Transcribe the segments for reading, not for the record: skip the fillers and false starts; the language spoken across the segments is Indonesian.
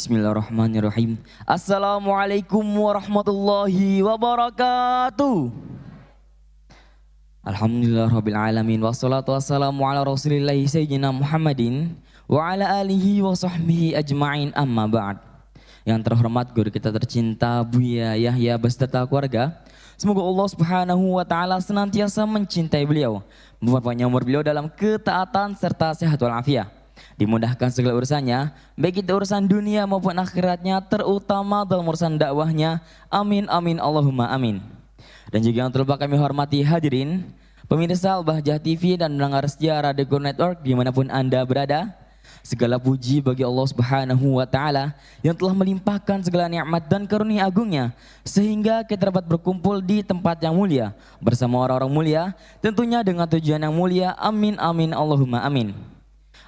Bismillahirrahmanirrahim. Assalamualaikum warahmatullahi wabarakatuh. Alhamdulillahirabbil alamin wassalatu wassalamu ala rasulillahi sayyidina Muhammadin wa ala alihi wa sahbihi ajma'in, amma ba'd. Yang terhormat guru kita tercinta Buya Yahya beserta keluarga, semoga Allah Subhanahu wa taala senantiasa mencintai beliau, memperpanjang umur beliau dalam ketaatan serta sehat walafiat. Dimudahkan segala urusannya, baik itu urusan dunia maupun akhiratnya, terutama dalam urusan dakwahnya. Amin amin Allahumma amin. Dan juga yang terlupa kami hormati hadirin pemirsa Al-Bahjah TV dan pendengar setia Radio Go Network dimanapun Anda berada. Segala puji bagi Allah Subhanahu wa taala yang telah melimpahkan segala nikmat dan karunia agungnya sehingga kita dapat berkumpul di tempat yang mulia bersama orang-orang mulia, tentunya dengan tujuan yang mulia. Amin amin Allahumma amin.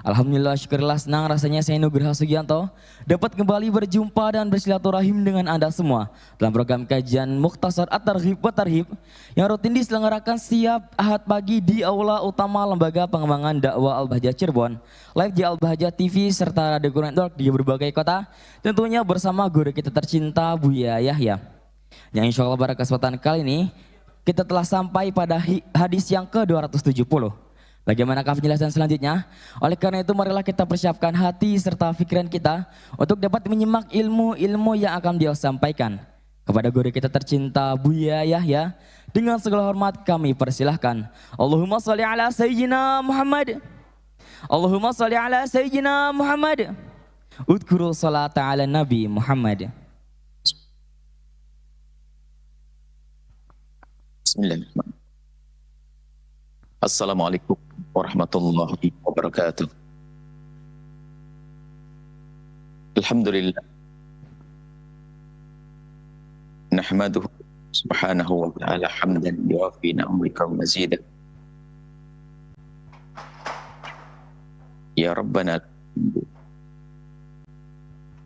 Alhamdulillah, syukurlah, senang rasanya saya Nugraha Sugianto dapat kembali berjumpa dan bersilaturahim dengan Anda semua dalam program kajian Mukhtasar At-Targhib wa Tarhib yang rutin diselenggarakan setiap Ahad pagi di Aula Utama Lembaga Pengembangan Dakwah Al-Bahjah Cirebon, live di Al-Bahjah TV serta Radio Go Network di berbagai kota, tentunya bersama guru kita tercinta Buya Yahya. Yang insya Allah pada kesempatan kali ini kita telah sampai pada hadis yang ke-270. Bagaimanakah penjelasan selanjutnya? Oleh karena itu marilah kita persiapkan hati serta pikiran kita untuk dapat menyimak ilmu-ilmu yang akan beliau sampaikan. Kepada guru kita tercinta Buya Yahya, dengan segala hormat kami persilahkan. Allahumma sholli ala sayyidina Muhammad. Allahumma sholli ala sayyidina Muhammad. Udhkuru sholata ala Nabi Muhammad. Bismillahirrahmanirrahim. Assalamualaikum warahmatullahi wabarakatuh. Alhamdulillah. Nahmaduhu subhanahu wa ta'ala hamdan yuwafi ni'amaka wa mazidah. Ya Rabbana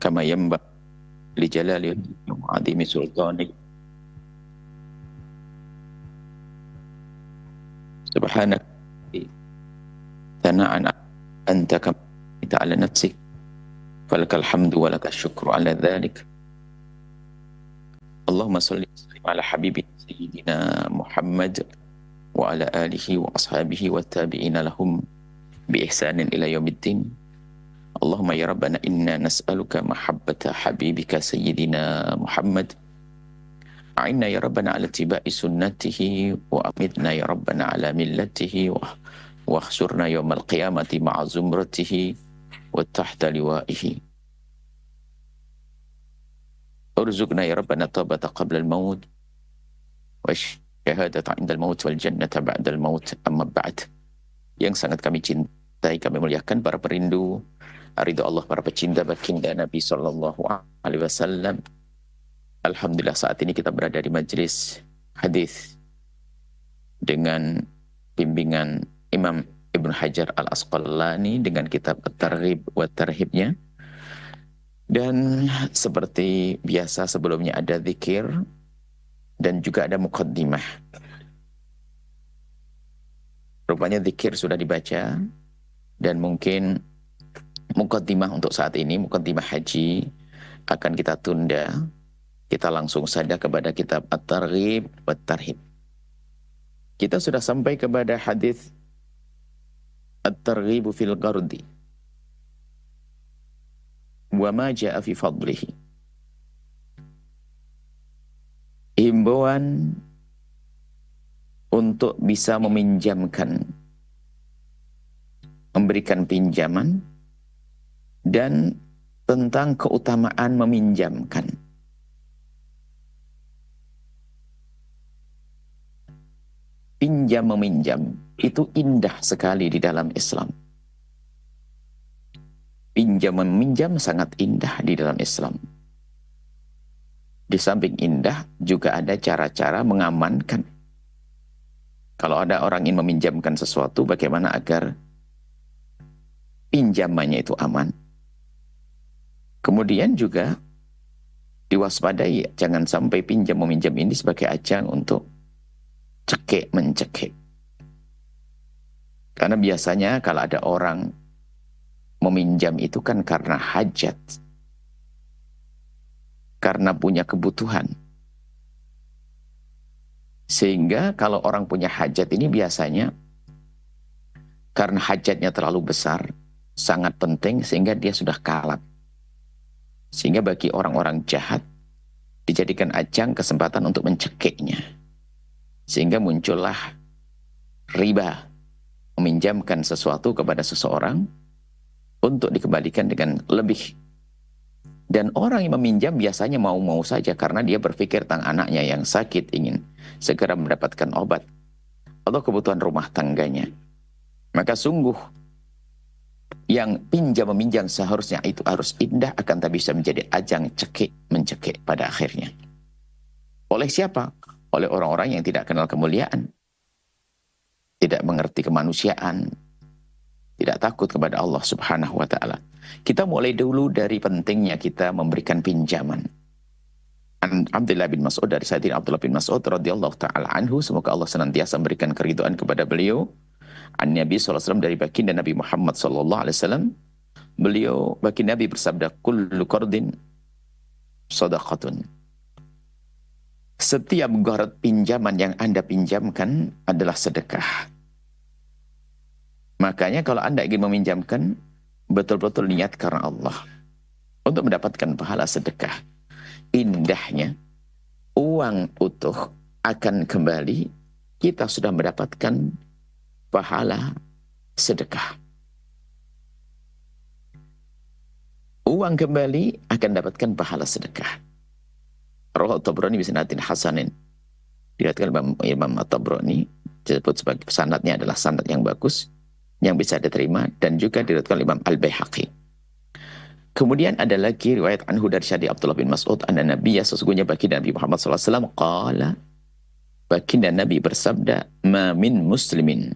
kama yanbaghi li jalali wa 'azimi sultanik. Subhanak thana'an anta kama ta'ala nafsik falakal hamdu wa lakal syukru ala dhalik. Allahumma salli ala habibi sayyidina Muhammad wa ala alihi wa ashabihi wa tabi'ina lahum bi ihsanin ila yaumiddin. Allahumma ya Rabbana inna nas'aluka mahabbata habibika sayyidina Muhammad. A'inna ya Rabbana ala tiba'i sunnatihi wa amitna ya Rabbana ala millatihi wa khsurna yawmal qiyamati ma'a zumratihi wa tahta liwa'ihi. Urzuqna ya Rabbana tabata qabla al-maut wa syahadata inda al-maut wal jannata ba'da al-maut, amma ba'd. Yang sangat kami cintai, kami muliakan para perindu ridha Allah, para pecinta baginda Nabi sallallahu alaihi wasallam. Alhamdulillah saat ini kita berada di majelis hadis dengan bimbingan Imam Ibnu Hajar Al-Asqalani dengan kitab At-Targhib wa Tarhibnya. Dan seperti biasa sebelumnya ada zikir dan juga ada muqaddimah. Rupanya zikir sudah dibaca dan mungkin muqaddimah untuk saat ini, muqaddimah haji akan kita tunda. Kita langsung saja kepada kitab At-Targhib wa Tarhib. Kita sudah sampai kepada hadis At-Targhib fil Ghardi wa ma jaa fi fadlihi. Himbauan untuk bisa meminjamkan, memberikan pinjaman, dan tentang keutamaan meminjamkan. Pinjam meminjam itu indah sekali di dalam Islam. Pinjam meminjam sangat indah di dalam Islam. Di samping indah juga ada cara-cara mengamankan. Kalau ada orang ingin meminjamkan sesuatu, bagaimana agar pinjamannya itu aman. Kemudian juga diwaspadai, jangan sampai pinjam meminjam ini sebagai ajang untuk cekik mencekik. Karena biasanya kalau ada orang meminjam itu kan karena hajat. karena punya kebutuhan. Sehingga kalau orang punya hajat ini biasanya karena hajatnya terlalu besar, sangat penting sehingga dia sudah kalap. Sehingga bagi orang-orang jahat dijadikan ajang kesempatan untuk mencekiknya. Sehingga muncullah riba, meminjamkan sesuatu kepada seseorang untuk dikembalikan dengan lebih. Dan orang yang meminjam biasanya mau-mau saja karena dia berpikir tentang anaknya yang sakit, ingin segera mendapatkan obat atau kebutuhan rumah tangganya. Maka sungguh yang pinjam-meminjam seharusnya itu harus indah, akan tak bisa menjadi ajang cekik-mencekik pada akhirnya. Oleh siapa? Oleh orang-orang yang tidak kenal kemuliaan, tidak mengerti kemanusiaan, tidak takut kepada Allah Subhanahu wa ta'ala. Kita mulai dulu dari pentingnya kita memberikan pinjaman. Abdullah bin Mas'ud, dari Sayyidina Abdullah bin Mas'ud radhiyallahu ta'ala anhu, semoga Allah senantiasa memberikan keridhaan kepada beliau. An Nabi SAW, dari baginda Nabi Muhammad SAW, beliau, baginda Nabi bersabda, kullu qardin sadaqatun. Setiap qard, pinjaman yang Anda pinjamkan adalah sedekah. Makanya kalau Anda ingin meminjamkan, betul-betul niat karena Allah untuk mendapatkan pahala sedekah. Indahnya, uang utuh akan kembali, kita sudah mendapatkan pahala sedekah. Uang kembali akan dapatkan pahala sedekah. Rawahu Tabrani bi sanadin hasanin. Diriwayatkan Imam At-Tabrani, disebut sebagai sanadnya adalah sanad yang bagus, yang bisa diterima, dan juga diriwayatkan Imam Al-Baihaqi. Kemudian ada lagi riwayat anhu dari Syadi Abdullah bin Mas'ud, anna Nabiya, sesungguhnya baginda Nabi Muhammad SAW, qala, baginda Nabi bersabda, ma min muslimin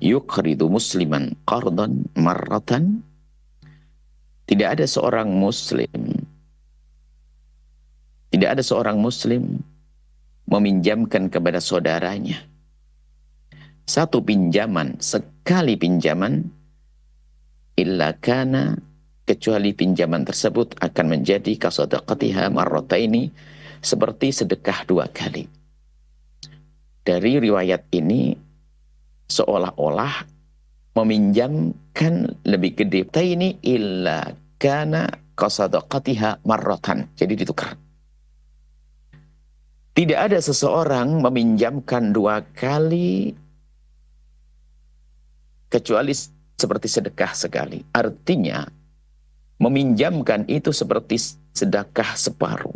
yuqridu musliman qardan marratan. Tidak ada seorang muslim meminjamkan kepada saudaranya satu pinjaman, sekali pinjaman, illa kana, kecuali pinjaman tersebut akan menjadi kasadaqatiha marrataini, seperti sedekah 2 kali. Dari riwayat ini seolah-olah meminjamkan lebih gede. Taini illa kana kasadaqatiha marratan. Jadi ditukar. Tidak ada seseorang meminjamkan 2 kali kecuali seperti sedekah sekali. Artinya, meminjamkan itu seperti sedekah separuh.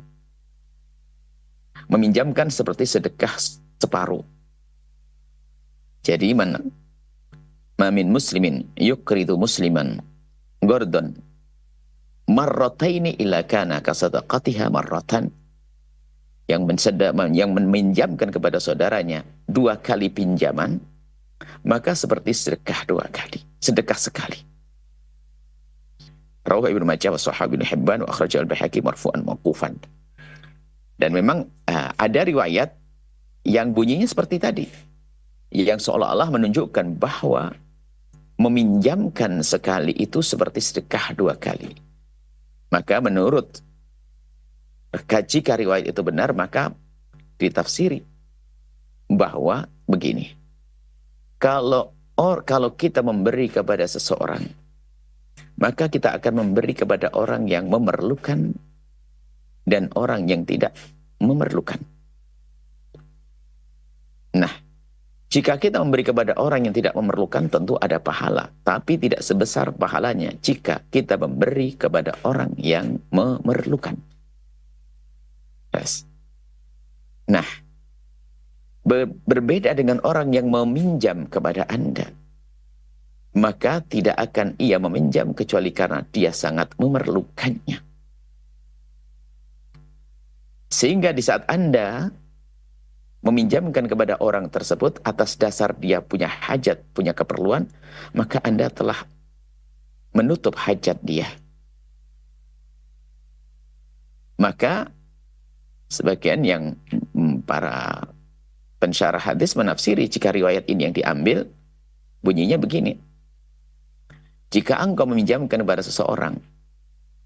Meminjamkan seperti sedekah separuh. Jadi mana? Mamin muslimin yukridu musliman gordon marrataini ila kana kasadaqatiha marratan. Yang meminjamkan kepada saudaranya 2 kali pinjaman, maka seperti sedekah 2 kali, sedekah sekali. Rawahu Ibnu Majah wa Sahih Ibnu Hibban wa akhrajahu Al-Baihaqi marfu'an mauqufan. Dan memang ada riwayat yang bunyinya seperti tadi, yang seolah-olah menunjukkan bahwa meminjamkan sekali itu seperti sedekah 2 kali. Maka menurut, jika riwayat itu benar, maka ditafsiri bahwa begini, kalau kita memberi kepada seseorang, maka kita akan memberi kepada orang yang memerlukan dan orang yang tidak memerlukan. Nah, jika kita memberi kepada orang yang tidak memerlukan, tentu ada pahala, tapi tidak sebesar pahalanya jika kita memberi kepada orang yang memerlukan. Nah, berbeda dengan orang yang meminjam kepada Anda, maka tidak akan ia meminjam kecuali karena dia sangat memerlukannya. Sehingga di saat Anda meminjamkan kepada orang tersebut atas dasar dia punya hajat, punya keperluan, maka Anda telah menutup hajat dia. Maka sebagian yang para pensyarah hadis menafsiri jika riwayat ini yang diambil, bunyinya begini. Jika engkau meminjamkan kepada seseorang,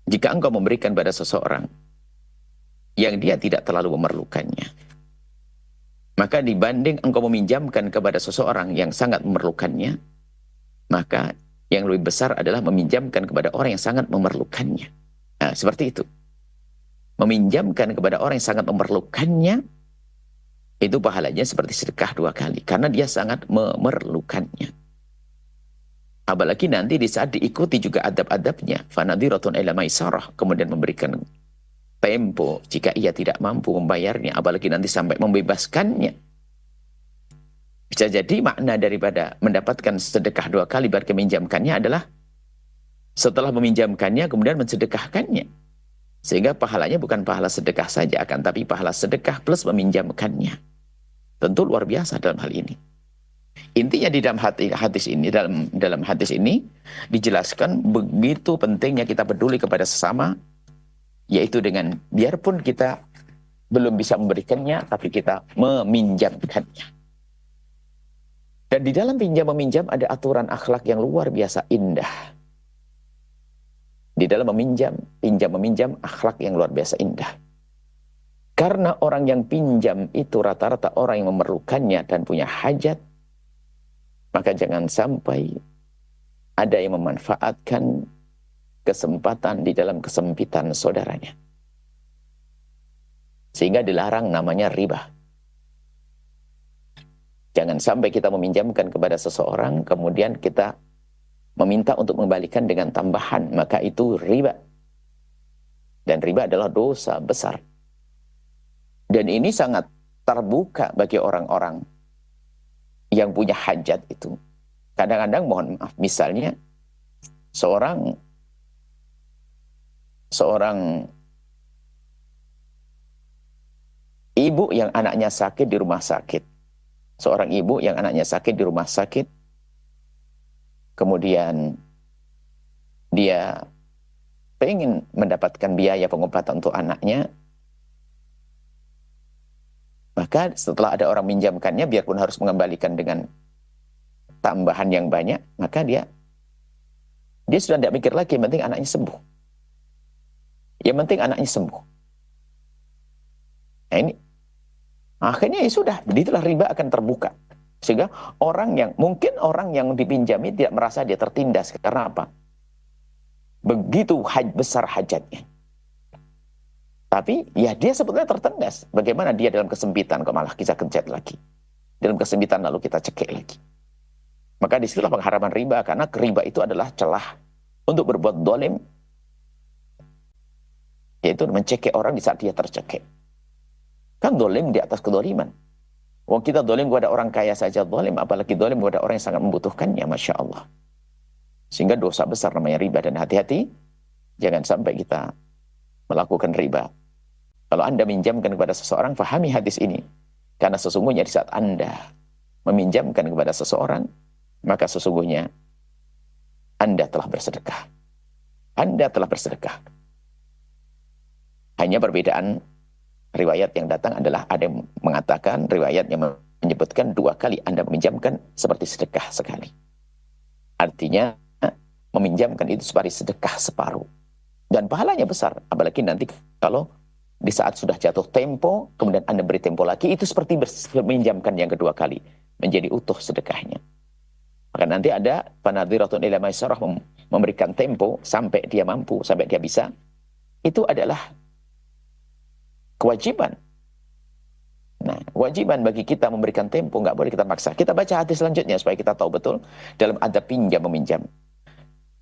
jika engkau memberikan pada seseorang, yang dia tidak terlalu memerlukannya. Maka dibanding engkau meminjamkan kepada seseorang yang sangat memerlukannya, maka yang lebih besar adalah meminjamkan kepada orang yang sangat memerlukannya. Nah, seperti itu. Meminjamkan kepada orang yang sangat memerlukannya, itu pahalanya seperti sedekah 2 kali. Karena dia sangat memerlukannya. Apalagi nanti di saat diikuti juga adab-adabnya. Fanadhiratun ila maisarah. Kemudian memberikan tempo jika ia tidak mampu membayarnya, apalagi nanti sampai membebaskannya. Bisa jadi makna daripada mendapatkan sedekah 2 kali berarti meminjamkannya adalah setelah meminjamkannya kemudian mensedekahkannya. Sehingga pahalanya bukan pahala sedekah saja, akan tapi pahala sedekah plus meminjamkannya. Tentu luar biasa dalam hal ini. Intinya di dalam hadis ini, dalam hadis ini dijelaskan begitu pentingnya kita peduli kepada sesama, yaitu dengan biarpun kita belum bisa memberikannya, tapi kita meminjamkannya. Dan di dalam pinjam-meminjam ada aturan akhlak yang luar biasa indah. Di dalam pinjam-meminjam akhlak yang luar biasa indah. Karena orang yang pinjam itu rata-rata orang yang memerlukannya dan punya hajat, maka jangan sampai ada yang memanfaatkan kesempatan di dalam kesempitan saudaranya. Sehingga dilarang namanya riba. Jangan sampai kita meminjamkan kepada seseorang, kemudian kita meminta untuk mengembalikan dengan tambahan, maka itu riba. Dan riba adalah dosa besar. Dan ini sangat terbuka bagi orang-orang yang punya hajat itu. Kadang-kadang mohon maaf, misalnya seorang ibu yang anaknya sakit di rumah sakit. Seorang ibu yang anaknya sakit di rumah sakit. Kemudian dia pengen mendapatkan biaya pengobatan untuk anaknya. Maka setelah ada orang minjamkannya, biarpun harus mengembalikan dengan tambahan yang banyak, maka dia sudah tidak mikir lagi, yang penting anaknya sembuh. Yang penting anaknya sembuh. Nah ini, akhirnya ya sudah, itulah riba akan terbuka. Sehingga mungkin orang yang dipinjami tidak merasa dia tertindas. Karena apa? Begitu besar hajatnya. Tapi ya dia sebetulnya tertindas. Bagaimana dia dalam kesempitan kok malah kita kencet lagi. Dalam kesempitan lalu kita cekik lagi. Maka disitulah pengharaman riba. Karena riba itu adalah celah untuk berbuat dolim. Yaitu mencekik orang di saat dia tercekik. Kan dolim di atas kedoliman. Wong kita dolim kepada orang kaya saja dolim, apalagi dolim kepada orang yang sangat membutuhkannya, Masya Allah. Sehingga dosa besar namanya riba. Dan hati-hati, jangan sampai kita melakukan riba. Kalau Anda minjamkan kepada seseorang, fahami hadis ini. Karena sesungguhnya di saat Anda meminjamkan kepada seseorang, maka sesungguhnya Anda telah bersedekah. Anda telah bersedekah. Hanya perbedaan riwayat yang datang adalah ada yang mengatakan, riwayat yang menyebutkan 2 kali Anda meminjamkan seperti sedekah sekali. Artinya meminjamkan itu seperti sedekah separuh. Dan pahalanya besar. Apalagi nanti kalau di saat sudah jatuh tempo, kemudian Anda beri tempo lagi, itu seperti meminjamkan yang kedua kali. Menjadi utuh sedekahnya. Maka nanti ada fanadhiratun ila maisarah, memberikan tempo sampai dia mampu, sampai dia bisa. Itu adalah kewajiban. Nah, kewajiban bagi kita memberikan tempo, nggak boleh kita maksa. Kita baca hadis selanjutnya supaya kita tahu betul dalam adab pinjam meminjam.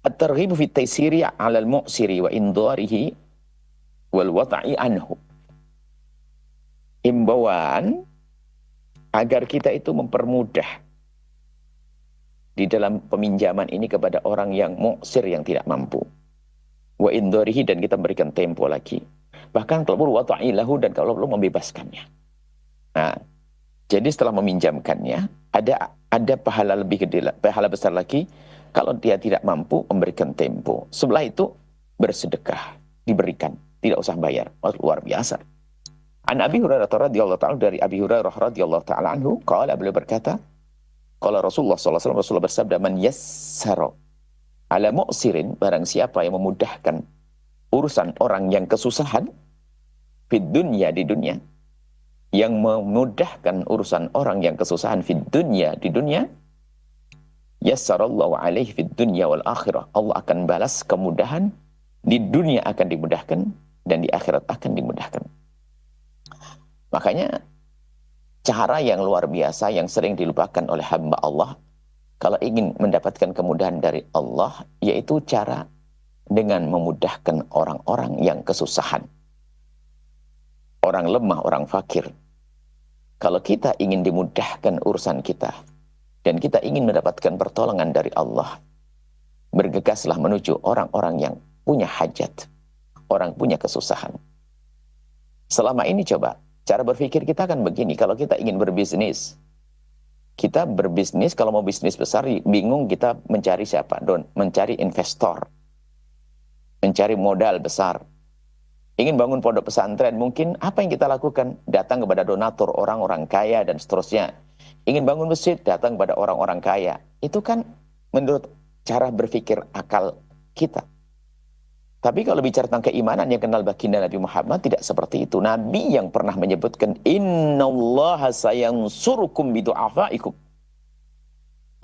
At-targhibu fi taysiri 'ala al-mu'siri wa indharihi wal wata'i anhu. Himbauan agar kita itu mempermudah di dalam peminjaman ini kepada orang yang mu'sir, yang tidak mampu. Wa indharihi, dan kita berikan tempo lagi. Bahkan kalau perlu wata'ilahu, dan kalau perlu membebaskannya. Nah, jadi setelah meminjamkannya, ada pahala lebih gede, pahala besar lagi kalau dia tidak mampu memberikan tempo. Setelah itu bersedekah, diberikan, tidak usah bayar. Luar biasa. An Abi Hurairah radhiyallahu ta'ala, dari Abi Hurairah radhiyallahu ta'ala anhu, qala, beliau berkata, qala Rasulullah sallallahu alaihi wasallam, Rasulullah bersabda, man yassara ala mu'sirin, barang siapa yang memudahkan urusan orang yang kesusahan, fid dunya di dunia, yang memudahkan urusan orang yang kesusahan fid dunya di dunia, yassarallahu alaihi fid dunya wal akhirah. Allah akan balas kemudahan, di dunia akan dimudahkan dan di akhirat akan dimudahkan. Makanya cara yang luar biasa yang sering dilupakan oleh hamba Allah kalau ingin mendapatkan kemudahan dari Allah, yaitu cara dengan memudahkan orang-orang yang kesusahan. Orang lemah, orang fakir. Kalau kita ingin dimudahkan urusan kita, dan kita ingin mendapatkan pertolongan dari Allah, bergegaslah menuju orang-orang yang punya hajat, orang punya kesusahan. Selama ini coba, cara berpikir kita kan begini, kalau kita ingin berbisnis, kita berbisnis, kalau mau bisnis besar, bingung kita mencari siapa? Mencari investor, mencari modal besar. Ingin bangun pondok pesantren, mungkin apa yang kita lakukan? Datang kepada donatur, orang-orang kaya, dan seterusnya. Ingin bangun masjid, datang kepada orang-orang kaya. Itu kan menurut cara berpikir akal kita. Tapi kalau bicara tentang keimanan yang kenal baginda Nabi Muhammad, tidak seperti itu. Nabi yang pernah menyebutkan, innallaha sayansurukum bidu'afaikum.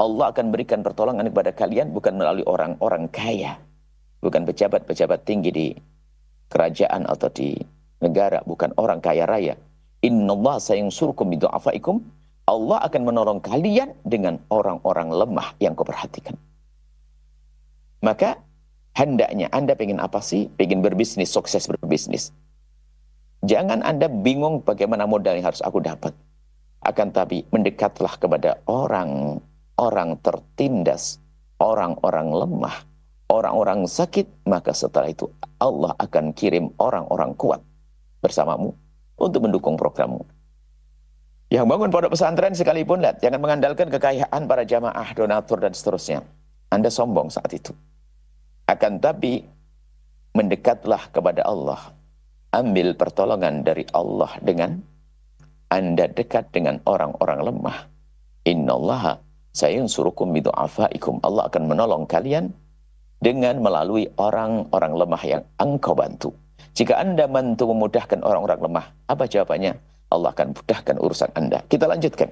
Allah akan berikan pertolongan kepada kalian bukan melalui orang-orang kaya. Bukan pejabat-pejabat tinggi di kerajaan atau di negara. Bukan orang kaya raya. Innallaha sayansurukum bidu'afaikum. Allah akan menolong kalian dengan orang-orang lemah yang kau perhatikan. Maka hendaknya Anda pengen apa sih? Pengen berbisnis, sukses berbisnis. Jangan Anda bingung bagaimana modal yang harus aku dapat. Akan tapi mendekatlah kepada orang tertindas, orang-orang lemah, orang-orang sakit. Maka setelah itu Allah akan kirim orang-orang kuat bersamamu untuk mendukung programmu. Yang bangun pondok pesantren sekalipun, lihat, jangan mengandalkan kekayaan para jamaah, donatur, dan seterusnya. Anda sombong saat itu. Akan tapi, mendekatlah kepada Allah. Ambil pertolongan dari Allah dengan Anda dekat dengan orang-orang lemah. Innallaha sayansurukum bidu'afaikum. Allah akan menolong kalian dengan melalui orang-orang lemah yang engkau bantu. Jika Anda bantu memudahkan orang-orang lemah, apa jawabannya? Allah akan mudahkan urusan Anda. Kita lanjutkan.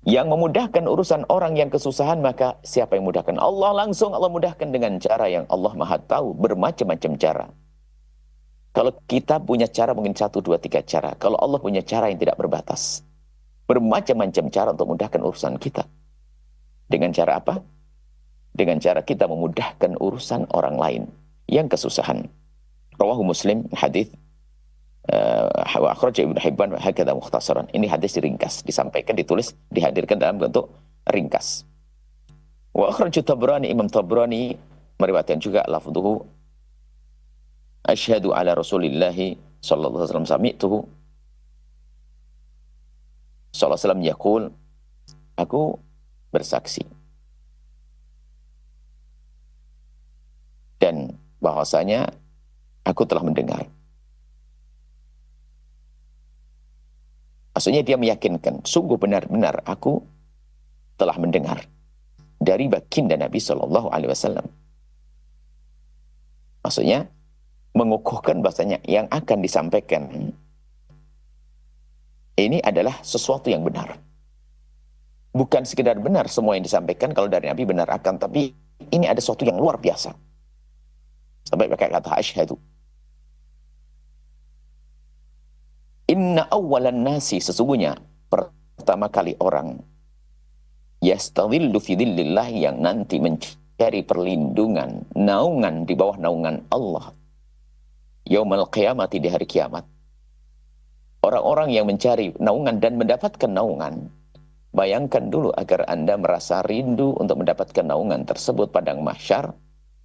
Yang memudahkan urusan orang yang kesusahan, maka siapa yang mudahkan? Allah langsung. Allah mudahkan dengan cara yang Allah Maha tahu, bermacam-macam cara. Kalau kita punya cara mungkin 1, 2, 3 cara. Kalau Allah punya cara yang tidak berbatas. Bermacam-macam cara untuk memudahkan urusan kita. Dengan cara apa? Dengan cara kita memudahkan urusan orang lain yang kesusahan. Rawahu Muslim, hadis wa akhraj Ibnu Hibban hakadha mukhtasaran. Ini hadis diringkas, disampaikan, ditulis, dihadirkan dalam bentuk ringkas. Wa akhraj Tabrani, Imam Tabrani meriwayatkan juga lafdhuhu asyhadu ala Rasulillah sallallahu alaihi wasallam sami'tuhu sallallahu alaihi wasallam yaqul, aku bersaksi dan bahwasanya aku telah mendengar. Maksudnya dia meyakinkan, sungguh benar-benar aku telah mendengar dari baginda Nabi Shallallahu Alaihi Wasallam. Maksudnya mengukuhkan bahasanya yang akan disampaikan ini adalah sesuatu yang benar. Bukan sekedar benar semua yang disampaikan kalau dari Nabi benar, akan tapi ini ada sesuatu yang luar biasa. Sampai pakai kata asyhadu. Inna awalan nasi, sesungguhnya pertama kali orang yastadhillu fi dhillillah, yang nanti mencari perlindungan, naungan di bawah naungan Allah yaumal qiyamati, di hari kiamat. Orang-orang yang mencari naungan dan mendapatkan naungan, bayangkan dulu agar Anda merasa rindu untuk mendapatkan naungan tersebut padang mahsyar,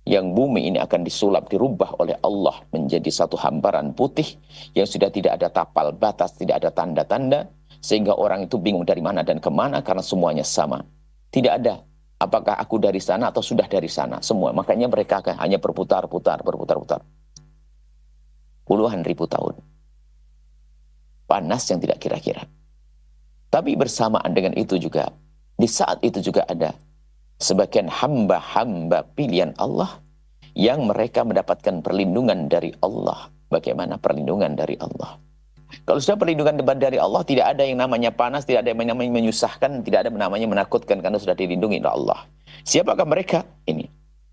yang bumi ini akan disulap, dirubah oleh Allah menjadi satu hamparan putih yang sudah tidak ada tapal batas, tidak ada tanda-tanda, sehingga orang itu bingung dari mana dan kemana karena semuanya sama. Tidak ada apakah aku dari sana atau sudah dari sana, semua. Makanya mereka akan hanya berputar-putar. Puluhan ribu tahun. Panas yang tidak kira-kira. Tapi bersamaan dengan itu juga, di saat itu juga ada sebagian hamba-hamba pilihan Allah yang mereka mendapatkan perlindungan dari Allah. Bagaimana perlindungan dari Allah? Kalau sudah perlindungan dari Allah, tidak ada yang namanya panas, tidak ada yang namanya menyusahkan, tidak ada yang namanya menakutkan, karena sudah dilindungi oleh Allah. Siapakah mereka? Ini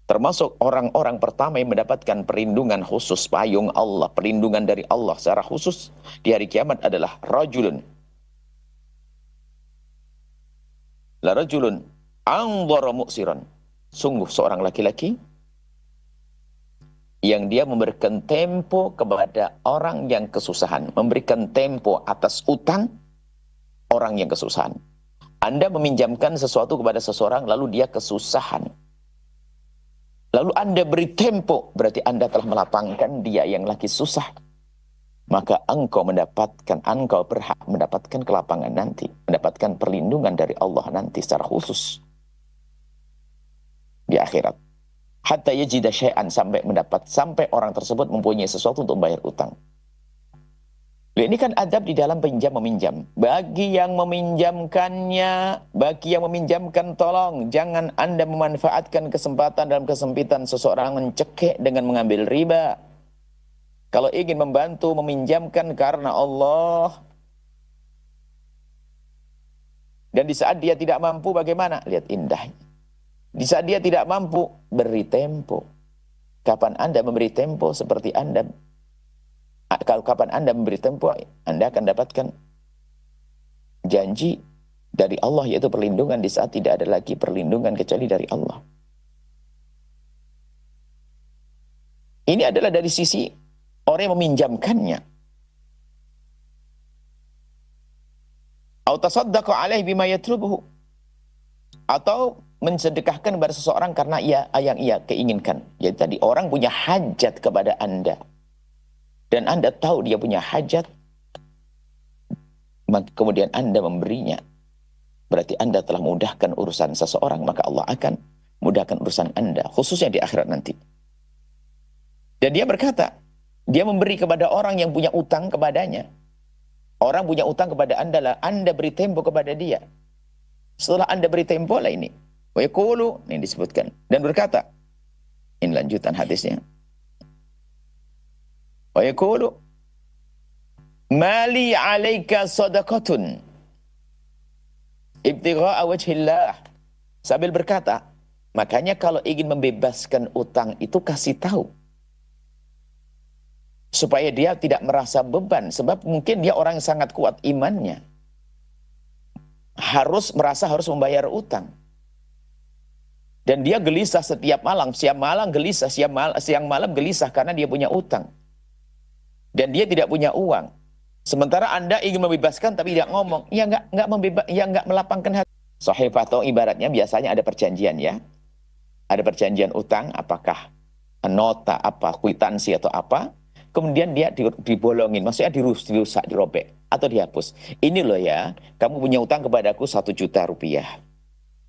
termasuk orang-orang pertama yang mendapatkan perlindungan khusus, payung Allah, perlindungan dari Allah secara khusus di hari kiamat adalah rajulun. La rajulun anzara mu'siran. Sungguh seorang laki-laki yang dia memberikan tempo kepada orang yang kesusahan, memberikan tempo atas utang orang yang kesusahan. Anda meminjamkan sesuatu kepada seseorang, lalu dia kesusahan. Lalu Anda beri tempo, berarti Anda telah melapangkan dia yang lagi susah. Maka engkau berhak mendapatkan kelapangan nanti, mendapatkan perlindungan dari Allah nanti secara khusus di akhirat. Hatta yajida syai'an, sampai orang tersebut mempunyai sesuatu untuk membayar utang. Ini kan adab di dalam pinjam-meminjam. Bagi yang meminjamkannya, bagi yang meminjamkan, tolong jangan Anda memanfaatkan kesempatan dalam kesempitan seseorang mencekik dengan mengambil riba. Kalau ingin membantu meminjamkan karena Allah, dan di saat dia tidak mampu bagaimana? Lihat indahnya. Di saat dia tidak mampu, beri tempo. Kapan Anda memberi tempo seperti Anda, kapan Anda memberi tempo, Anda akan dapatkan janji dari Allah, yaitu perlindungan di saat tidak ada lagi perlindungan kecuali dari Allah. Ini adalah dari sisi orang yang meminjamkannya. Atau tasaddaqa alaihi bima yatlubuhu, atau mensedekahkan kepada seseorang karena yang ia keinginkan. Jadi tadi orang punya hajat kepada Anda, dan Anda tahu dia punya hajat, kemudian Anda memberinya, berarti Anda telah memudahkan urusan seseorang, maka Allah akan mudahkan urusan Anda, khususnya di akhirat nanti. Dan dia berkata, dia memberi kepada orang yang punya utang kepadanya. Orang punya utang kepada Anda, lah Anda beri tempo kepada dia. Setelah Anda beri tempo lah ini, wa yaqulu, ini disebutkan, dan berkata, ini lanjutan hadisnya. Wa yaqulu mali 'alaika sadaqatun ibtigha'a wajhillah. Sambil berkata, makanya kalau ingin membebaskan utang itu kasih tahu, supaya dia tidak merasa beban, sebab mungkin dia orang yang sangat kuat imannya, harus membayar utang. Dan dia gelisah setiap malam, siang malam gelisah karena dia punya utang. Dan dia tidak punya uang. Sementara Anda ingin membebaskan tapi tidak ngomong, ya enggak melapangkan hati. Sahifah atau ibaratnya biasanya ada perjanjian ya. Ada perjanjian utang, apakah nota, apa, kwitansi atau apa. Kemudian dia dibolongin, maksudnya dirusak, dirobek atau dihapus. Ini loh ya, kamu punya utang kepadaku 1 juta rupiah.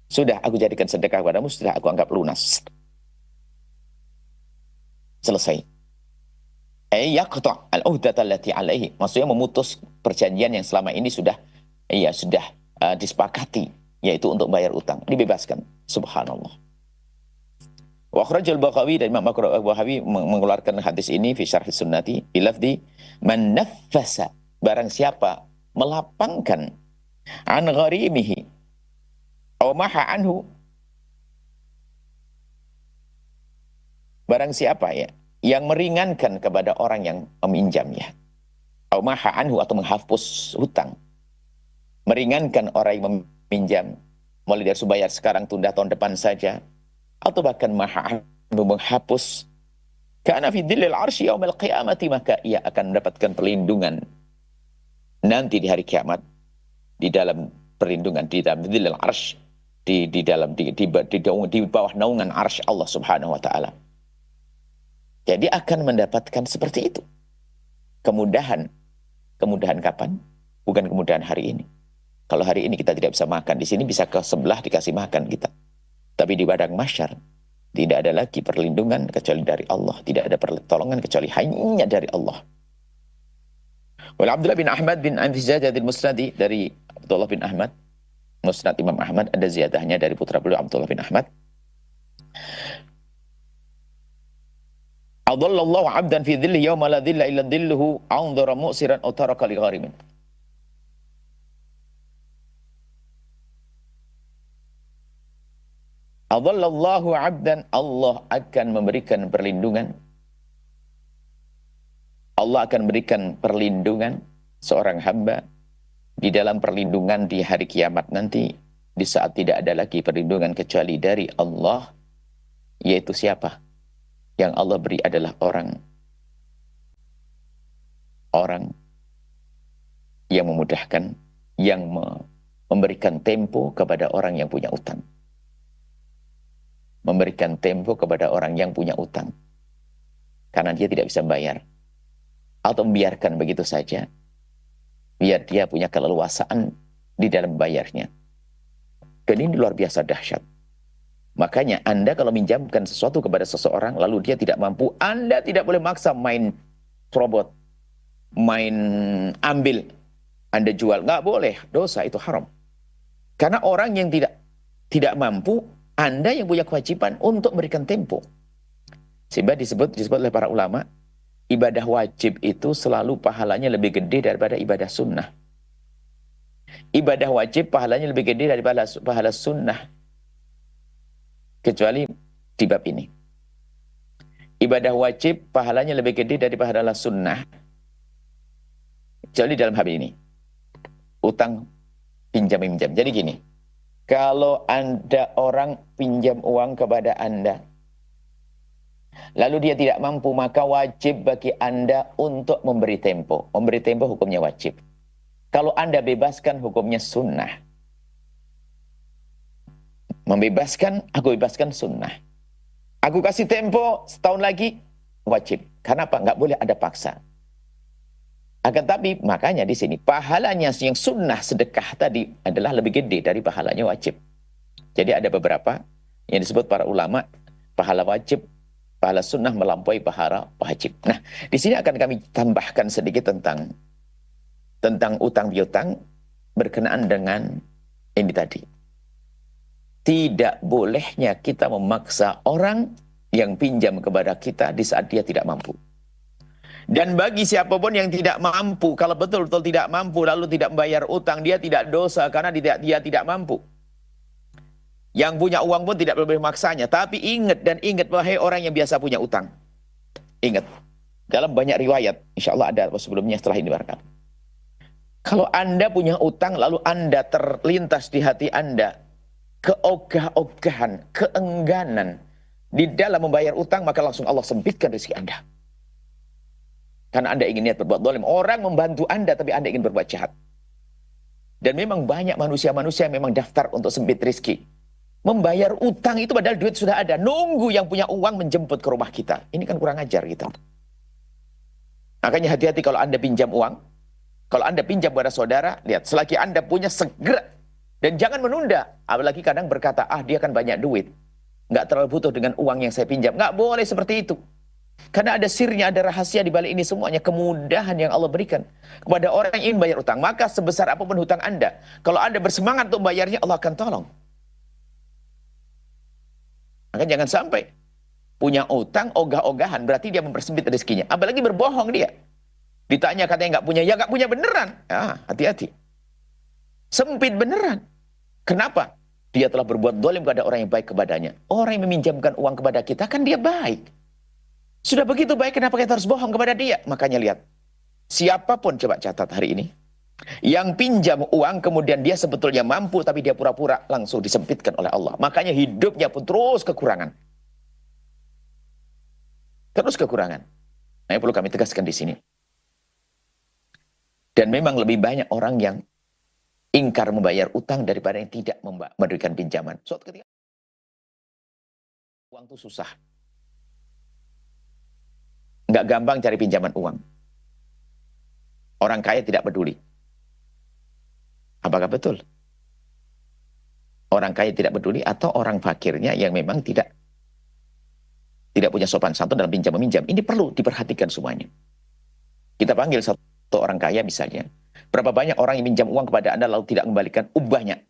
Sudah aku jadikan sedekah kepadamu, sudah aku anggap lunas. Selesai. Yaqta' al-uhdata allati 'alaihi. Maksudnya memutus perjanjian yang selama ini sudah disepakati, yaitu untuk bayar utang, dibebaskan. Subhanallah. Wa akhrajal Baghawi, dan Imam Baghawi mengeluarkan hadis ini fi syarh sunnati bi lafzi man naffasa, barang siapa melapangkan an gharimihi aw maha anhu, barang siapa ya yang meringankan kepada orang yang meminjamnya, aw maha anhu, atau menghapus hutang, meringankan orang yang meminjam, mulai dari bayar sekarang, tunda tahun depan saja, atau bahkan maha menghapus, kana fi dhillil arsy yaumil qiyamati, maka ia akan mendapatkan perlindungan nanti di hari kiamat, di dalam perlindungan di dalam dhillil arsy, di bawah naungan arsy Allah Subhanahu wa taala. Jadi akan mendapatkan seperti itu. Kemudahan kapan? Bukan kemudahan hari ini. Kalau hari ini kita tidak bisa makan, di sini bisa ke sebelah dikasih makan kita. Tapi di padang mahsyar tidak ada lagi perlindungan kecuali dari Allah, tidak ada pertolongan kecuali hanya dari Allah. Wal Abdullah bin Ahmad bin Anfizajah al-Musnadi, dari Abdullah bin Ahmad, Musnad Imam Ahmad, ada ziyadahnya dari putra beliau Abdullah bin Ahmad. Adallallahu 'abdan fi dhilli yawma la dhilla illa dhilluhu anzara mu'siran aw taraka li gharimin. Adallallahu 'abdan, Allah akan memberikan perlindungan. Allah akan memberikan perlindungan seorang hamba di dalam perlindungan di hari kiamat nanti, di saat tidak ada lagi perlindungan kecuali dari Allah, yaitu siapa? Yang Allah beri adalah orang yang memudahkan, yang memberikan tempo kepada orang yang punya utang. Memberikan tempo kepada orang yang punya utang. Karena dia tidak bisa bayar. Atau membiarkan begitu saja. Biar dia punya keleluasaan di dalam bayarnya. Dan ini luar biasa dahsyat. Makanya Anda kalau minjamkan sesuatu kepada seseorang, lalu dia tidak mampu, Anda tidak boleh maksa main robot, main ambil, Anda jual. Nggak boleh, dosa, itu haram. Karena orang yang tidak mampu, Anda yang punya kewajiban untuk memberikan tempo. Sehingga disebut oleh para ulama, ibadah wajib itu selalu pahalanya lebih gede daripada ibadah sunnah. Ibadah wajib pahalanya lebih gede daripada pahala sunnah. Kecuali di bab ini. Ibadah wajib pahalanya lebih gede dari pahala sunnah. Kecuali dalam hal ini. Utang, pinjam-pinjam. Jadi gini. Kalau Anda orang pinjam uang kepada Anda, lalu dia tidak mampu, maka wajib bagi Anda untuk memberi tempo. Memberi tempo hukumnya wajib. Kalau Anda bebaskan, hukumnya sunnah. Membebaskan, aku bebaskan sunnah. Aku kasih tempo setahun lagi, wajib. Karena apa? Nggak boleh ada paksa. Akan tapi, makanya di sini, pahalanya yang sunnah sedekah tadi adalah lebih gede dari pahalanya wajib. Jadi ada beberapa yang disebut para ulama, pahala wajib, pahala sunnah melampaui pahala wajib. Nah, di sini akan kami tambahkan sedikit tentang utang piutang berkenaan dengan ini tadi. Tidak bolehnya kita memaksa orang yang pinjam kepada kita di saat dia tidak mampu. Dan bagi siapapun yang tidak mampu, kalau betul-betul tidak mampu lalu tidak membayar utang, dia tidak dosa karena dia tidak mampu. Yang punya uang pun tidak boleh memaksanya. Tapi ingat wahai orang yang biasa punya utang. Ingat, dalam banyak riwayat, insya Allah ada sebelumnya setelah ini barangkali. Kalau Anda punya utang lalu Anda terlintas di hati Anda keogah-ogahan, keengganan di dalam membayar utang, maka langsung Allah sempitkan rezeki Anda. Karena Anda ingin niat berbuat zalim. Orang membantu Anda, tapi Anda ingin berbuat jahat. Dan memang banyak manusia-manusia yang memang daftar untuk sempit rezeki. Membayar utang itu padahal duit sudah ada. Nunggu yang punya uang menjemput ke rumah kita. Ini kan kurang ajar kita. Makanya hati-hati kalau Anda pinjam uang. Kalau Anda pinjam kepada saudara, lihat. Selagi Anda punya, segera. Dan jangan menunda. Apalagi kadang berkata, dia kan banyak duit. Nggak terlalu butuh dengan uang yang saya pinjam. Nggak boleh seperti itu. Karena ada sirnya, ada rahasia di balik ini semuanya. Kemudahan yang Allah berikan kepada orang yang ingin bayar utang. Maka sebesar apapun hutang Anda, kalau Anda bersemangat untuk membayarnya, Allah akan tolong. Maka jangan sampai punya utang ogah-ogahan. Berarti dia mempersempit rezekinya. Apalagi berbohong dia. Ditanya katanya nggak punya. Ya nggak punya beneran. Hati-hati. Sempit beneran. Kenapa? Dia telah berbuat zalim kepada orang yang baik kepadanya. Orang yang meminjamkan uang kepada kita kan dia baik. Sudah begitu baik, kenapa kita harus bohong kepada dia? Makanya lihat. Siapapun, coba catat hari ini. Yang pinjam uang, kemudian dia sebetulnya mampu, tapi dia pura-pura, langsung disempitkan oleh Allah. Makanya hidupnya pun terus kekurangan. Terus kekurangan. Nah, yang perlu kami tegaskan di sini. Dan memang lebih banyak orang yang ingkar membayar utang daripada yang tidak memberikan pinjaman. Suatu ketika uang itu susah. Nggak gampang cari pinjaman uang. Orang kaya tidak peduli. Apakah betul? Orang kaya tidak peduli atau orang fakirnya yang memang tidak punya sopan santun dalam pinjam-meminjam. Ini perlu diperhatikan semuanya. Kita panggil satu orang kaya misalnya. Berapa banyak orang yang minjam uang kepada Anda lalu tidak mengembalikan ubahnya.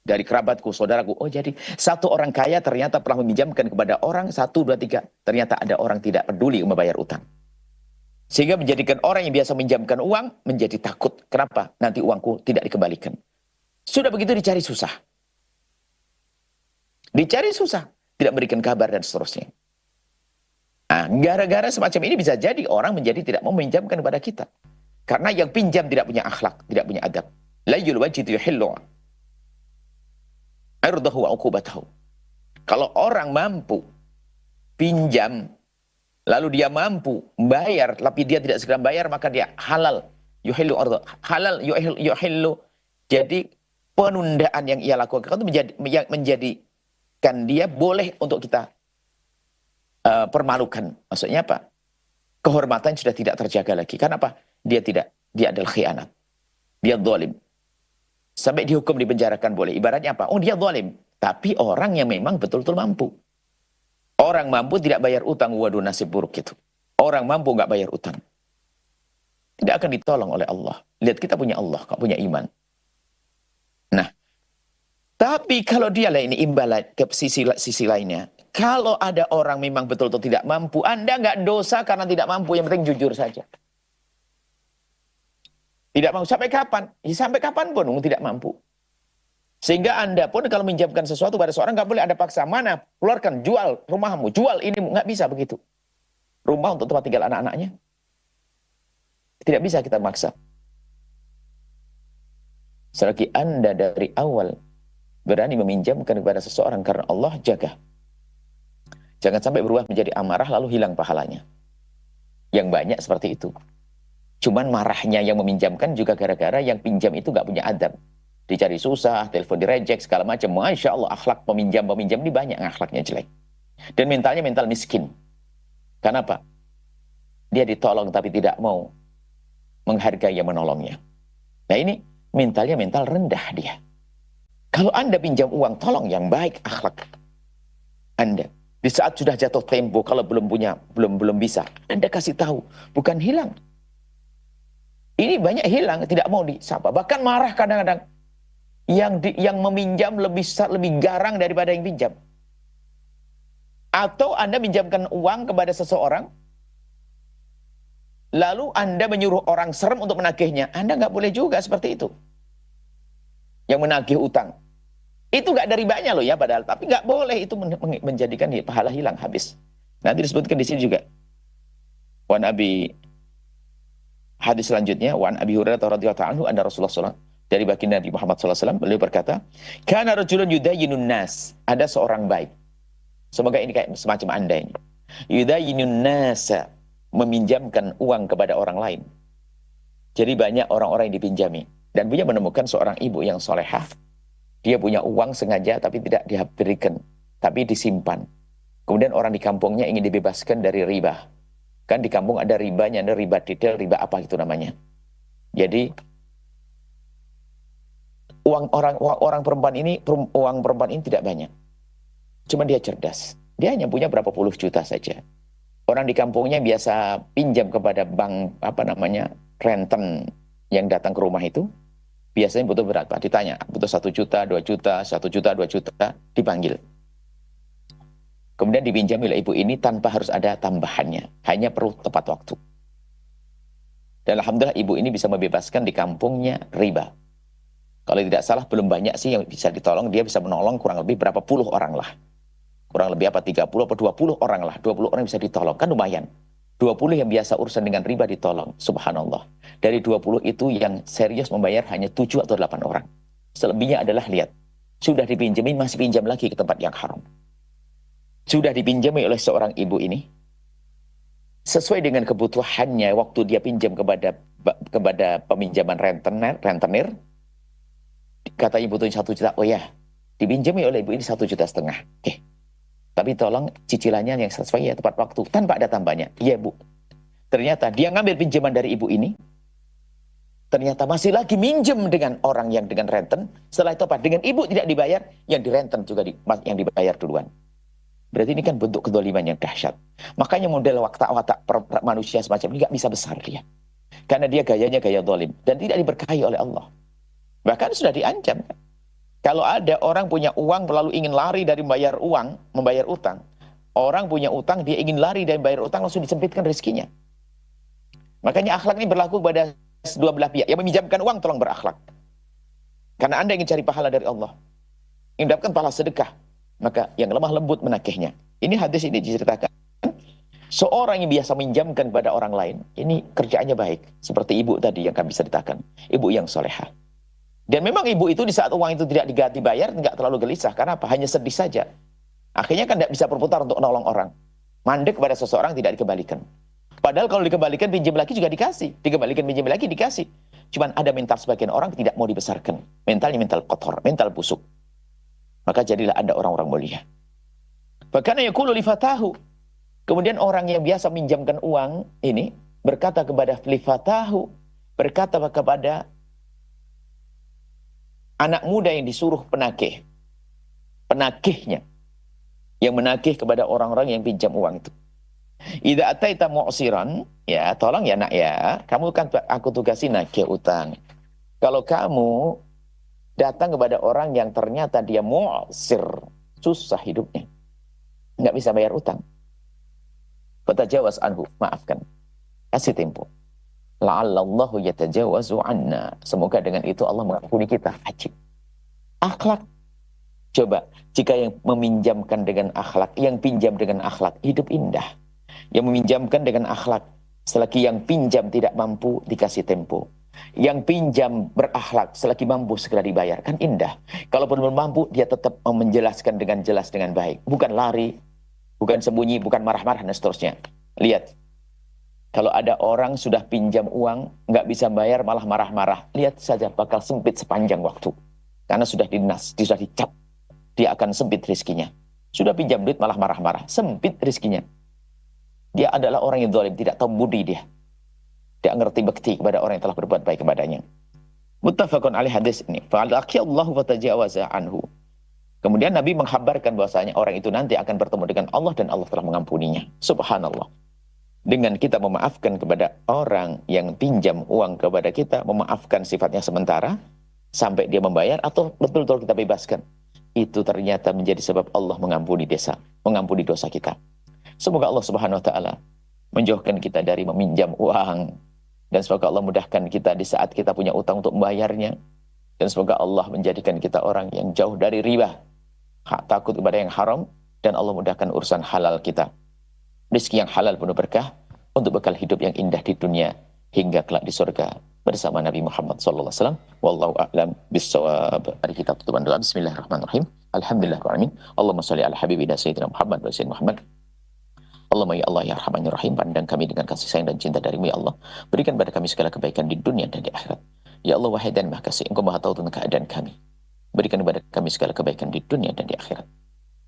dari kerabatku, saudaraku. Oh jadi satu orang kaya ternyata pernah meminjamkan kepada orang, 1, 2, 3. Ternyata ada orang tidak peduli membayar utang. Sehingga menjadikan orang yang biasa meminjamkan uang menjadi takut. Kenapa? Nanti uangku tidak dikembalikan. Sudah begitu dicari susah. Dicari susah. Tidak memberikan kabar dan seterusnya. Nah, gara-gara semacam ini bisa jadi orang menjadi tidak mau meminjamkan kepada kita. Karena yang pinjam tidak punya akhlak, tidak punya adab. La yulwajid yuhillu irdahu wa uqubatahu. Kalau orang mampu pinjam, lalu dia mampu bayar, tapi dia tidak segera bayar, maka dia halal. Yuhillu ardahu. Halal yuhillu. Jadi penundaan yang ia lakukan itu menjadikan dia boleh untuk kita permalukan. Maksudnya apa? Kehormatan sudah tidak terjaga lagi. Karena apa? Dia adalah khianat. Dia zalim. Sampai dihukum dipenjarakan boleh. Ibaratnya apa? Oh dia zalim. Tapi orang yang memang betul-betul mampu. Orang mampu tidak bayar utang. Waduh nasib buruk itu. Orang mampu nggak bayar utang. Tidak akan ditolong oleh Allah. Lihat kita punya Allah, kok punya iman. Nah. Tapi kalau dia lah ini imbalan ke sisi lainnya. Kalau ada orang memang betul-betul tidak mampu. Anda nggak dosa karena tidak mampu. Yang penting jujur saja. Tidak mampu. Sampai kapan? Ya, sampai kapan pun tidak mampu. Sehingga Anda pun kalau minjamkan sesuatu pada seorang nggak boleh ada paksa. Mana? Keluarkan, jual rumahmu. Jual ini. Nggak bisa begitu. Rumah untuk tempat tinggal anak-anaknya. Tidak bisa kita maksa. Selagi Anda dari awal berani meminjamkan kepada seseorang karena Allah, jaga. Jangan sampai berubah menjadi amarah lalu hilang pahalanya. Yang banyak seperti itu. Cuman marahnya yang meminjamkan juga gara-gara yang pinjam itu nggak punya adab. Dicari susah, telepon direject, segala macam. Masya Allah, akhlak peminjam-peminjam ini banyak akhlaknya jelek. Dan mentalnya mental miskin. Kenapa? Dia ditolong tapi tidak mau menghargai yang menolongnya. Nah ini mentalnya mental rendah dia. Kalau Anda pinjam uang, tolong yang baik akhlak Anda. Di saat sudah jatuh tempo, kalau belum bisa, Anda kasih tahu, bukan hilang. Ini banyak hilang, tidak mau disapa. Bahkan marah kadang-kadang. Yang meminjam lebih garang daripada yang pinjam. Atau Anda minjamkan uang kepada seseorang, lalu Anda menyuruh orang serem untuk menagihnya. Anda nggak boleh juga seperti itu. Yang menagih utang. Itu nggak dari banyak loh ya padahal. Tapi nggak boleh itu menjadikan pahala hilang habis. Nanti disebutkan di sini juga. Wan Abi hadis selanjutnya, Wan Abi Hurairah radhiyallahu anhu anna Rasulullah SAW dari baginda Nabi Muhammad SAW beliau berkata, "Kana rajulun yudayyinun nas." Ada seorang baik. Semoga ini kayak semacam Anda ini. Yudayyinun nas, meminjamkan uang kepada orang lain. Jadi banyak orang-orang yang dipinjami. Dan punya menemukan seorang ibu yang solehah. Dia punya uang sengaja tapi tidak diberikan, tapi disimpan. Kemudian orang di kampungnya ingin dibebaskan dari riba. Kan di kampung ada ribanya, ada riba detail, riba apa itu namanya. Jadi uang perempuan ini tidak banyak. Cuma dia cerdas. Dia hanya punya berapa puluh juta saja. Orang di kampungnya biasa pinjam kepada bank renten yang datang ke rumah itu. Biasanya butuh berapa? Ditanya, butuh 1 juta, 2 juta, 1 juta, 2 juta, dipanggil. Kemudian dipinjam oleh ibu ini tanpa harus ada tambahannya. Hanya perlu tepat waktu. Dan alhamdulillah ibu ini bisa membebaskan di kampungnya riba. Kalau tidak salah belum banyak sih yang bisa ditolong. Dia bisa menolong kurang lebih berapa puluh orang lah. Kurang lebih 30 atau 20 orang lah. 20 orang bisa ditolong. Kan lumayan. 20 yang biasa urusan dengan riba ditolong. Subhanallah. Dari 20 itu yang serius membayar hanya 7 atau 8 orang. Selebihnya adalah lihat. Sudah dipinjami, masih pinjam lagi ke tempat yang haram. Sudah dipinjami oleh seorang ibu ini. Sesuai dengan kebutuhannya waktu dia pinjam kepada peminjaman rentenir. Katanya butuhnya 1 juta. Oh ya, dipinjami oleh ibu ini 1,5 juta. Oke. Tapi tolong cicilannya yang sesuai ya tepat waktu. Tanpa ada tambahnya. Iya bu. Ternyata dia ngambil pinjaman dari ibu ini. Ternyata masih lagi minjem dengan orang yang dengan renten. Setelah itu apa? Dengan ibu tidak dibayar. Yang direnten juga yang dibayar duluan. Berarti ini kan bentuk kedoliman yang dahsyat. Makanya model watak manusia semacam ini gak bisa besar dia. Karena dia gayanya gaya dolim. Dan tidak diberkahi oleh Allah. Bahkan sudah diancam. Kalau ada orang punya uang lalu ingin lari dari membayar utang. Orang punya utang, dia ingin lari dari bayar utang, langsung disempitkan rezekinya. Makanya akhlak ini berlaku pada dua belah pihak. Yang meminjamkan uang, tolong berakhlak. Karena Anda ingin cari pahala dari Allah. Ingin dapatkan pahala sedekah. Maka yang lemah lembut menagihnya. Ini hadis ini diceritakan. Seorang yang biasa meminjamkan kepada orang lain, ini kerjaannya baik. Seperti ibu tadi yang kami ceritakan. Ibu yang solehah. Dan memang ibu itu di saat uang itu tidak diganti bayar, tidak terlalu gelisah. Karena apa? Hanya sedih saja. Akhirnya kan tidak bisa berputar untuk menolong orang. Mandek kepada seseorang tidak dikembalikan. Padahal kalau dikembalikan pinjam lagi juga dikasih. Dikembalikan pinjam lagi dikasih. Cuman ada mental sebagian orang tidak mau dibesarkan. Mentalnya mental kotor, mental busuk. Maka jadilah ada orang-orang mulia. Bahkan yaqulu li fatahu. Kemudian orang yang biasa minjamkan uang ini berkata kepada li fatahu, berkata kepada anak muda yang disuruh penagih. Penagihnya yang menagih kepada orang-orang yang pinjam uang itu. Idza ataita mu'siran, ya tolong ya nak ya, kamu kan aku tugasi nagih utang. Kalau kamu datang kepada orang yang ternyata dia mu'sir, susah hidupnya, nggak bisa bayar utang, fatajawaz anhu, maafkan, kasih tempo. La'allallahu yatajawazu anna, semoga dengan itu Allah mengampuni kita. Ajib. Akhlak. Coba, jika yang meminjamkan dengan akhlak, yang pinjam dengan akhlak, hidup indah. Yang meminjamkan dengan akhlak, selagi yang pinjam tidak mampu, dikasih tempo. Yang pinjam berakhlak, selagi mampu segera dibayar. Kan indah. Kalau belum mampu, dia tetap menjelaskan dengan jelas, dengan baik. Bukan lari, bukan sembunyi, bukan marah-marah, dan seterusnya. Lihat, kalau ada orang sudah pinjam uang, nggak bisa bayar, malah marah-marah. Lihat saja, bakal sempit sepanjang waktu. Karena sudah dinas, sudah dicap. Dia akan sempit rezekinya. Sudah pinjam duit, malah marah-marah. Sempit rezekinya. Dia adalah orang yang zalim, tidak tahu budi dia. Tidak ngerti bekti kepada orang yang telah berbuat baik kepadanya. Muttafaqun alaih hadis ini. Fa'alaqiyallahu fatajawaza anhu. Kemudian Nabi menghabarkan bahwasanya orang itu nanti akan bertemu dengan Allah dan Allah telah mengampuninya. Subhanallah. Dengan kita memaafkan kepada orang yang pinjam uang kepada kita, memaafkan sifatnya sementara, sampai dia membayar atau betul-betul kita bebaskan. Itu ternyata menjadi sebab Allah mengampuni dosa kita. Semoga Allah Subhanahu wa taala menjauhkan kita dari meminjam uang, dan semoga Allah mudahkan kita di saat kita punya utang untuk membayarnya, dan semoga Allah menjadikan kita orang yang jauh dari riba, takut kepada yang haram, dan Allah mudahkan urusan halal kita. Rezeki yang halal penuh berkah untuk bekal hidup yang indah di dunia hingga kelak di surga bersama Nabi Muhammad SAW. Wallahu a'lam bissawab. Mari kita tutup doa. Bismillahirrahmanirrahim. Alhamdulillahirrahmanirrahim. Allahumma salli ala habibina sayyidina Muhammad wa sayyidina Muhammad. Allahumma ya Allah ya Rahmanir Rahim, pandang kami dengan kasih sayang dan cinta dari-Mu ya Allah. Berikan pada kami segala kebaikan di dunia dan di akhirat. Ya Allah, wahai dan maha kasih, Engkau maha tahu tentang keadaan kami. Berikan kepada kami segala kebaikan di dunia dan di akhirat.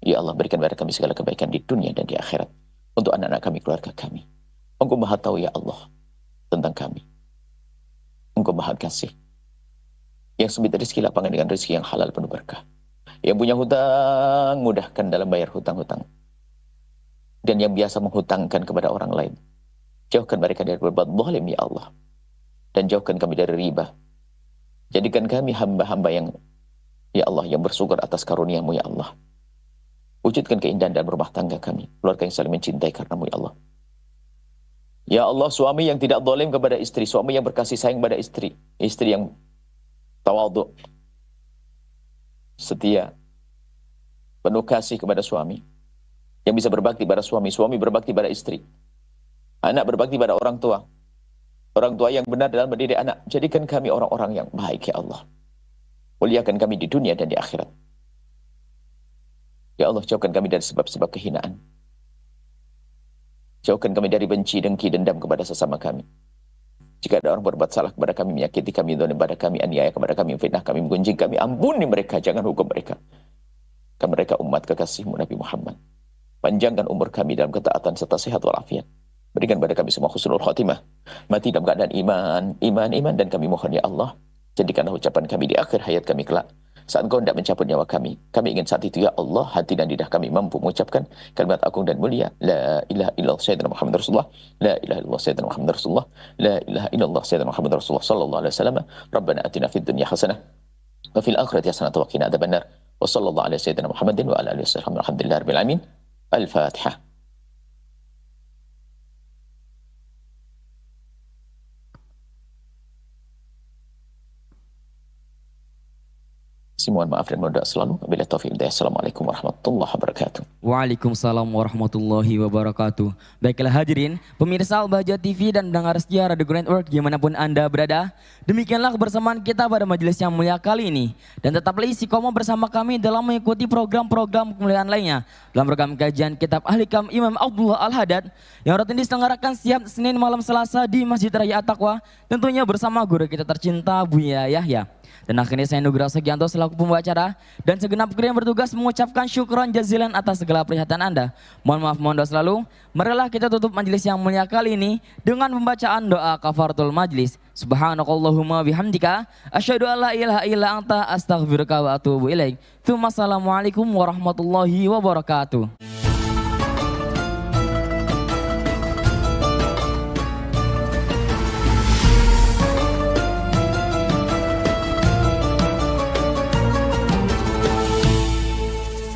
Ya Allah, berikan kepada kami segala kebaikan di dunia dan di akhirat. Untuk anak-anak kami, keluarga kami. Engkau maha tahu ya Allah tentang kami. Engkau maha kasih. Yang sempit rezeki, lapangan dengan rezeki yang halal penuh berkah. Yang punya hutang, mudahkan dalam bayar hutang-hutang. Dan yang biasa menghutangkan kepada orang lain, jauhkan mereka dari berbuat zalim ya Allah. Dan jauhkan kami dari riba. Jadikan kami hamba-hamba yang, ya Allah, yang bersyukur atas karunia-Mu ya Allah. Wujudkan keindahan dalam rumah tangga kami, keluarga yang saling mencintai karena-Mu ya Allah. Ya Allah, suami yang tidak zalim kepada istri, suami yang berkasih sayang kepada istri, istri yang tawadhu, setia, penuh kasih kepada suami, yang bisa berbakti pada suami, suami berbakti pada istri, anak berbakti pada orang tua yang benar dalam mendidik anak. Jadikan kami orang-orang yang baik ya Allah. Muliakan kami di dunia dan di akhirat. Ya Allah, jauhkan kami dari sebab-sebab kehinaan. Jauhkan kami dari benci, dengki, dendam kepada sesama kami. Jika ada orang berbuat salah kepada kami, menyakiti kami, zalim kepada kami, aniaya kepada kami, fitnah kami, menggunjing kami, ampuni mereka, jangan hukum mereka. Karena mereka umat kekasih-Mu Nabi Muhammad. Panjangkan umur kami dalam ketaatan serta sehat walafiat. Berikan pada kami semua husnul khatimah. Mati dalam keadaan iman, dan kami mohon ya Allah, jadikanlah ucapan kami di akhir hayat kami kelak. Saat Engkau hendak mencabut nyawa kami ingin saat itu ya Allah, hati dan lidah kami mampu mengucapkan kalimat agung dan mulia, La ilaha illallah sayyidina Muhammad Rasulullah, La ilaha illallah sayyidina Muhammad Rasulullah, La ilaha illallah sayyidina Muhammad Rasulullah sallallahu alaihi wasallam. Rabbana atina fid dunya hasanah wa fil akhirati hasanatan wa qina adzabannar. Wa sallallahu ala sayyidina Muhammadin wa ala alihi wasallam. Alhamdulillahirabbil alamin. Al-Fatihah. Mohon maaf dan mohon doa selalu. Wabillahi taufiq hidayah. Assalamualaikum warahmatullahi wabarakatuh. Waalaikumsalam warahmatullahi wabarakatuh. Baiklah hadirin, pemirsa Al-Bahjah TV dan pendengar setia Radio Go Network dimanapun Anda berada. Demikianlah kebersamaan kita pada majelis yang mulia kali ini. Dan tetaplah istiqomah bersama kami dalam mengikuti program-program kemuliaan lainnya. Dalam program kajian kitab Ahli Kam Imam Abdullah Al-Haddad yang rutin diselenggarakan setiap Senin malam Selasa di Masjid Raya At-Taqwa. Tentunya bersama guru kita tercinta Buya Yahya. Dan akhirnya saya Nugraha Sugianto selaku pembawa acara dan segenap kru yang bertugas mengucapkan syukron jazilan atas segala perhatian Anda. Mohon maaf, mohon doa selalu. Marilah kita tutup majelis yang mulia kali ini dengan pembacaan doa kafaratul majlis. Subhanakallahumma bihamdika asyhadu an la ilaha illa anta astaghfiruka wa atubu ilaik. Assalamualaikum warahmatullahi wabarakatuh.